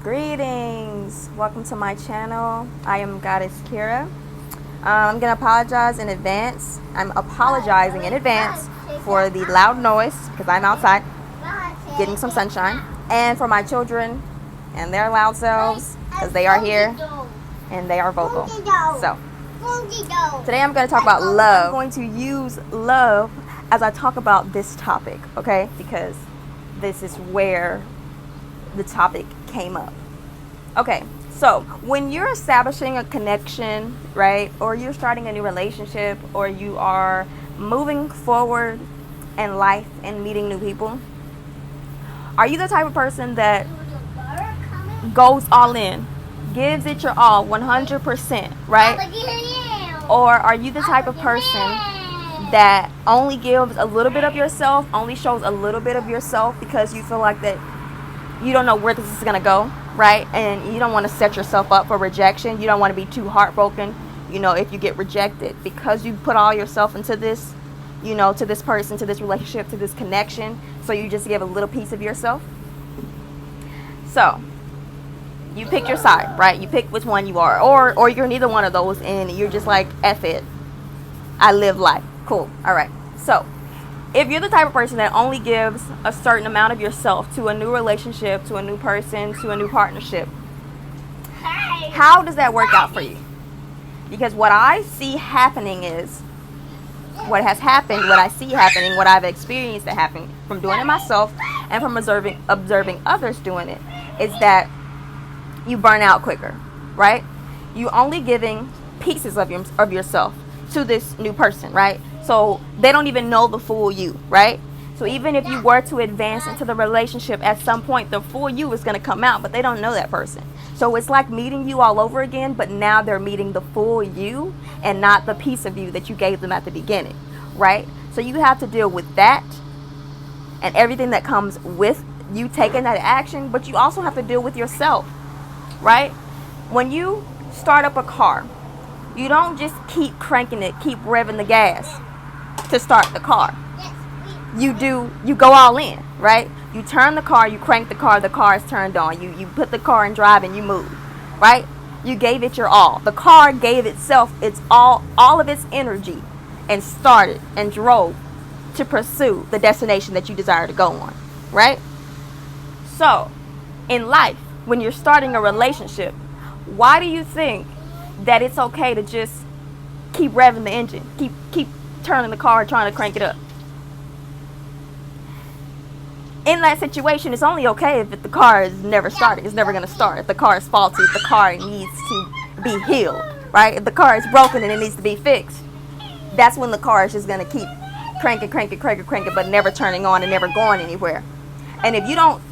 Greetings. Welcome to my channel. I am Goddess Kira. I'm going to apologize in advance. I'm apologizing in advance for the loud noise because I'm outside getting some sunshine, and for my children and their loud selves because they are here and they are vocal. So today I'm going to talk about love. I'm going to use love as I talk about this topic, okay? Because this is where the topic came up. Okay, so when you're establishing a connection, right, or you're starting a new relationship, or you are moving forward in life and meeting new people, are you the type of person that goes all in, gives it your all, 100%, right? Or are you the type of person that only gives a little bit of yourself, only shows a little bit of yourself because you feel like that you don't know where this is going to go, right? And you don't want to set yourself up for rejection. You don't want to be too heartbroken, if you get rejected because you put all yourself into this, to this person, to this relationship, to this connection. So you just give a little piece of yourself. So you pick your side, right? You pick which one you are, or you're neither one of those and you're just like, F it, I live life. Cool. All right. So if you're the type of person that only gives a certain amount of yourself to a new relationship, to a new person, to a new partnership, how does that work out for you? Because what I see happening is, what has happened, what I see happening, what I've experienced that happen from doing it myself and from observing others doing it, is that you burn out quicker, right? You only giving pieces of yourself to this new person, right? So they don't even know the full you, right? So even if you were to advance into the relationship, at some point the full you is going to come out, but they don't know that person. So it's like meeting you all over again, but now they're meeting the full you and not the piece of you that you gave them at the beginning, right? So you have to deal with that and everything that comes with you taking that action, but you also have to deal with yourself, right? When you start up a car, you don't just keep cranking it, keep revving the gas to start the car. You go all in, right? You turn the car, you crank the car is turned on. You put the car in drive and you move, right? You gave it your all. The car gave itself all of its energy and started and drove to pursue the destination that you desire to go on, right? So, in life, when you're starting a relationship, why do you think that it's okay to just keep revving the engine, keep turning the car, trying to crank it up? In that situation, it's only okay if the car is never starting. It's never going to start. If the car is faulty, if the car needs to be healed, right? If the car is broken and it needs to be fixed, that's when the car is just going to keep cranking, but never turning on and never going anywhere. And if you don't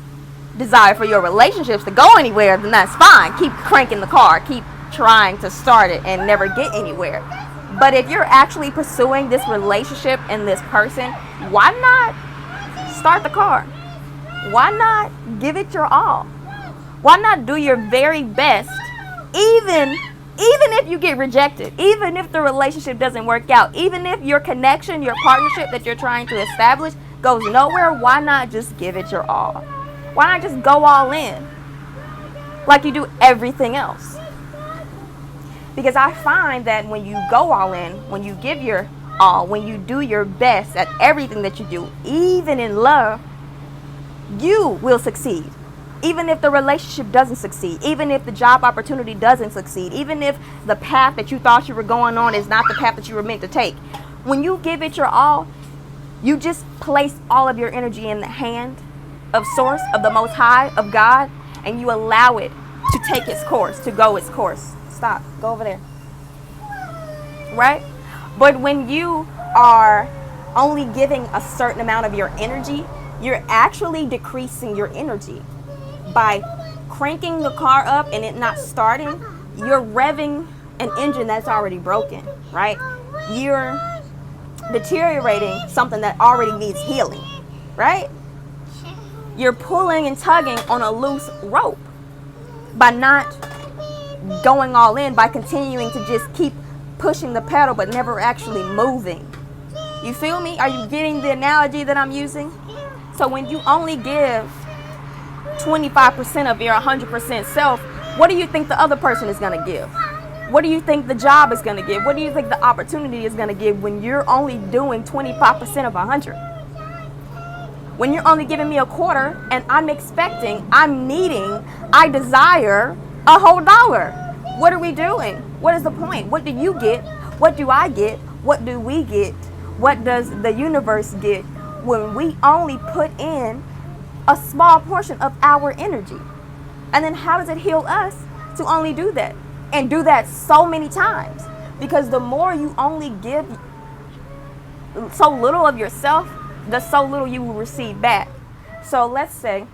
desire for your relationships to go anywhere, then that's fine. Keep cranking the car, keep trying to start it and never get anywhere. But if you're actually pursuing this relationship and this person, why not start the car? Why not give it your all? Why not do your very best, even if you get rejected, even if the relationship doesn't work out, even if your connection, your partnership that you're trying to establish goes nowhere? Why not just give it your all? Why not just go all in like you do everything else? Because I find that when you go all in, when you give your all, when you do your best at everything that you do, even in love, you will succeed. Even if the relationship doesn't succeed, even if the job opportunity doesn't succeed, even if the path that you thought you were going on is not the path that you were meant to take. When you give it your all, you just place all of your energy in the hand of Source, of the Most High, of God, and you allow it to take its course, to go its course. Stop. Go over there. Right? But when you are only giving a certain amount of your energy, you're actually decreasing your energy. By cranking the car up and it not starting, you're revving an engine that's already broken, right? You're deteriorating something that already needs healing, right? You're pulling and tugging on a loose rope by not going all in, by continuing to just keep pushing the pedal but never actually moving. You feel me? Are you getting the analogy that I'm using? So when you only give 25% of your 100% self, what do you think the other person is going to give? What do you think the job is going to give? What do you think the opportunity is going to give when you're only doing 25% of 100? When you're only giving me a quarter and I'm expecting, I'm needing, I desire a whole dollar. What are we doing? What is the point? What do you get? What do I get? What do we get? What does the universe get when we only put in a small portion of our energy? And then how does it heal us to only do that? And do that so many times? Because the more you only give so little of yourself, the so little you will receive back. So let's say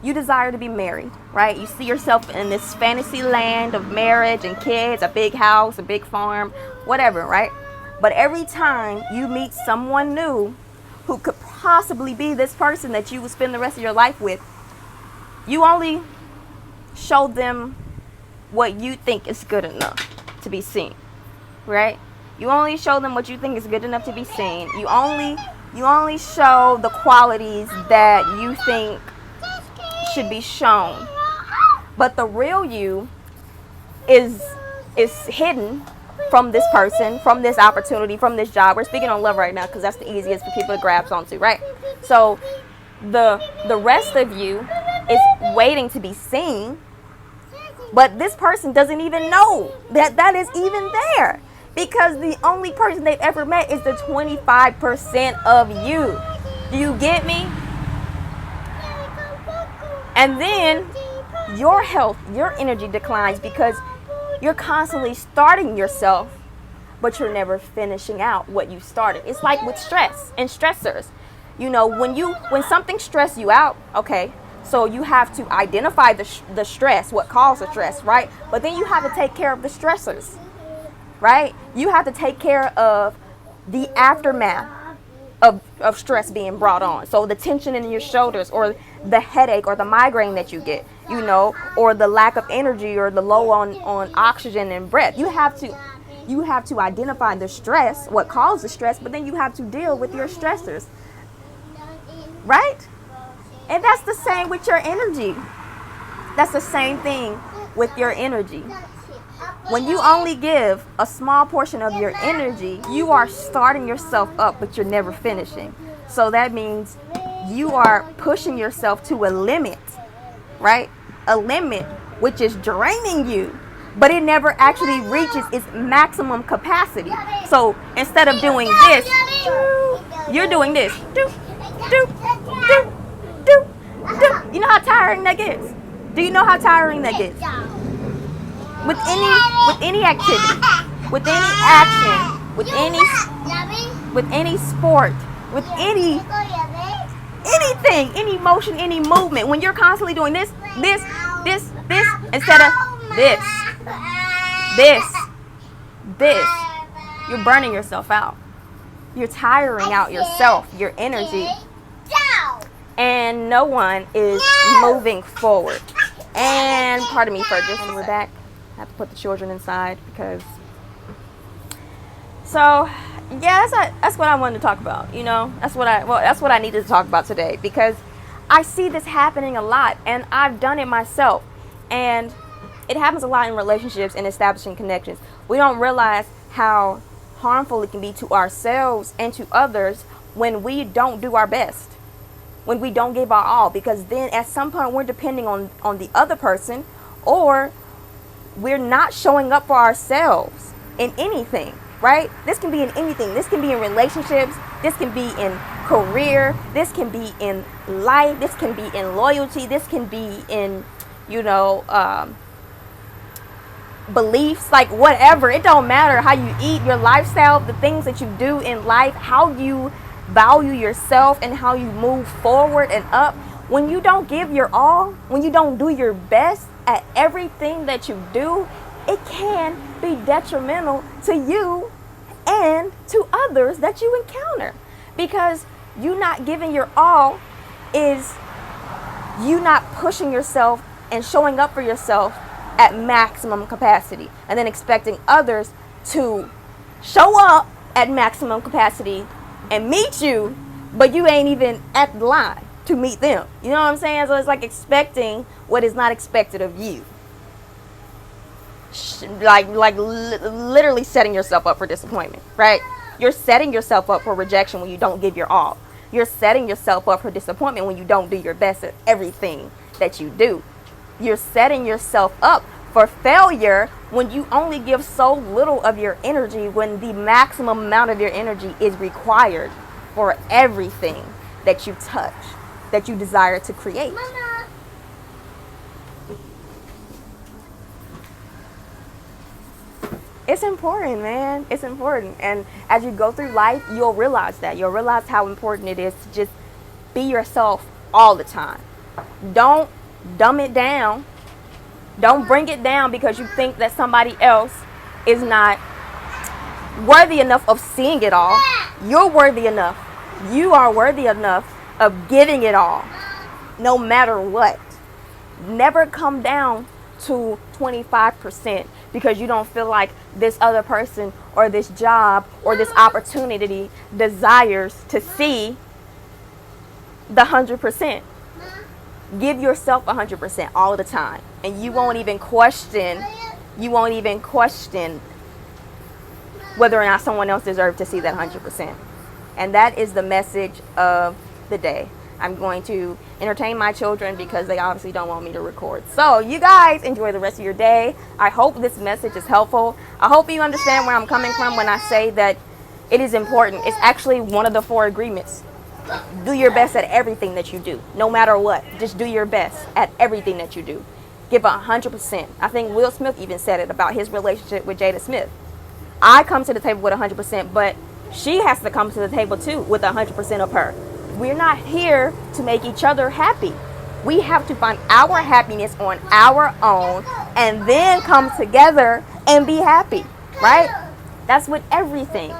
you desire to be married, right? You see yourself in this fantasy land of marriage and kids, a big house, a big farm, whatever, right? But every time you meet someone new who could possibly be this person that you will spend the rest of your life with, you only show them what you think is good enough to be seen, right? You only show them what you think is good enough to be seen. You only show the qualities that you think should be shown. But the real you is hidden from this person, from this opportunity, from this job. We're speaking on love right now because that's the easiest for people to grasp onto, right? So the rest of you is waiting to be seen, but this person doesn't even know that is even there, because the only person they've ever met is the 25% of you. Do you get me? And then your health, your energy declines because you're constantly starting yourself, but you're never finishing out what you started. It's like with stress and stressors. You know, when something stresses you out, okay, so you have to identify the stress, what caused the stress, right? But then you have to take care of the stressors, right? You have to take care of the aftermath of stress being brought on. So the tension in your shoulders, or the headache, or the migraine that you get, you know, or the lack of energy, or the low on oxygen and breath. You have to identify the stress, what caused the stress, but then you have to deal with your stressors, right? And that's the same with your energy. That's the same thing with your energy. When you only give a small portion of your energy, you are starting yourself up, but you're never finishing. So that means you are pushing yourself to a limit, right? A limit which is draining you, but it never actually reaches its maximum capacity. So instead of doing this, you're doing this. You know how tiring that gets? Do you know how tiring that gets? With any activity, with any action, with any sport, with anything, any motion, any movement, when you're constantly doing this, instead of this, you're burning yourself out. You're tiring out yourself, your energy, and no one is moving forward. And pardon me for just, we're back. I have to put the children inside because. So, yeah, that's what I wanted to talk about. You know, that's what I needed to talk about today, because I see this happening a lot, and I've done it myself, and it happens a lot in relationships and establishing connections. We don't realize how harmful it can be to ourselves and to others when we don't do our best, when we don't give our all, because then at some point we're depending on the other person, or we're not showing up for ourselves in anything, right? This can be in anything. This can be in relationships. This can be in career. This can be in life. This can be in loyalty. This can be in, beliefs, like whatever. It don't matter how you eat, your lifestyle, the things that you do in life, how you value yourself and how you move forward and up. When you don't give your all, when you don't do your best at everything that you do, it can be detrimental to you and to others that you encounter, because you not giving your all is you not pushing yourself and showing up for yourself at maximum capacity, and then expecting others to show up at maximum capacity and meet you, but you ain't even at the line. to meet them. You know what I'm saying? So it's like expecting what is not expected of you. Literally setting yourself up for disappointment, right? You're setting yourself up for rejection when you don't give your all. You're setting yourself up for disappointment when you don't do your best at everything that you do. You're setting yourself up for failure when you only give so little of your energy, when the maximum amount of your energy is required for everything that you touch, that you desire to create. Mama. It's important, man. It's important. And as you go through life, you'll realize that. You'll realize how important it is to just be yourself all the time. Don't dumb it down. Don't bring it down because you think that somebody else is not worthy enough of seeing it all. You're worthy enough. You are worthy enough of giving it all, no matter what. Never come down to 25% because you don't feel like this other person or this job or this opportunity desires to see the 100%. Give yourself 100% all the time, and you won't even question whether or not someone else deserves to see that 100%. And that is the message of the day. I'm going to entertain my children because they obviously don't want me to record. So you guys enjoy the rest of your day. I hope this message is helpful. I hope you understand where I'm coming from when I say that it is important. It's actually one of the 4 agreements. Do your best at everything that you do, no matter what. Just do your best at everything that you do. Give 100%. I think Will Smith even said it about his relationship with Jada Smith. I come to the table with 100%, but she has to come to the table too with 100% of her. We're not here to make each other happy. We have to find our happiness on our own and then come together and be happy, right? That's with everything.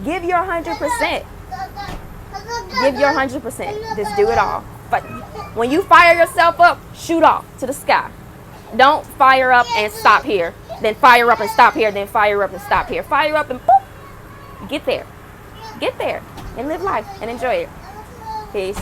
Give your 100%. Give your 100%. Just do it all. But when you fire yourself up, shoot off to the sky. Don't fire up and stop here. Then fire up and stop here. Then fire up and stop here. Fire up and boop. Get there. Get there and live life and enjoy it. Peace.